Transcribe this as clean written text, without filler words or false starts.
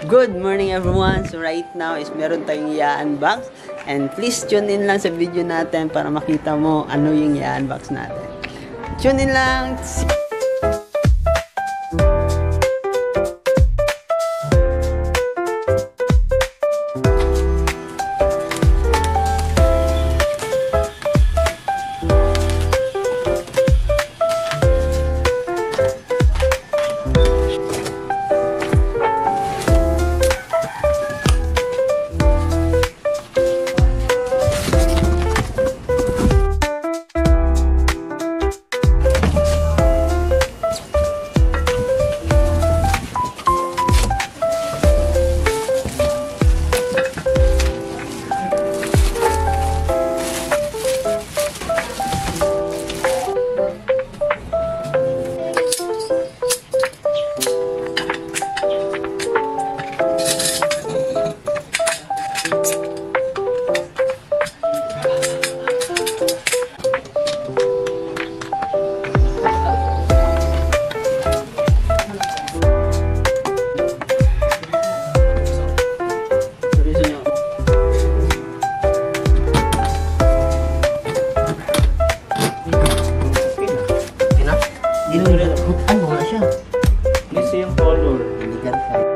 Good morning everyone! So right now is meron tayong i-unbox and please tune in lang sa video natin para makita mo ano yung i-unbox natin. Tune in lang! Ano wala siya? This yung color. Legal 5.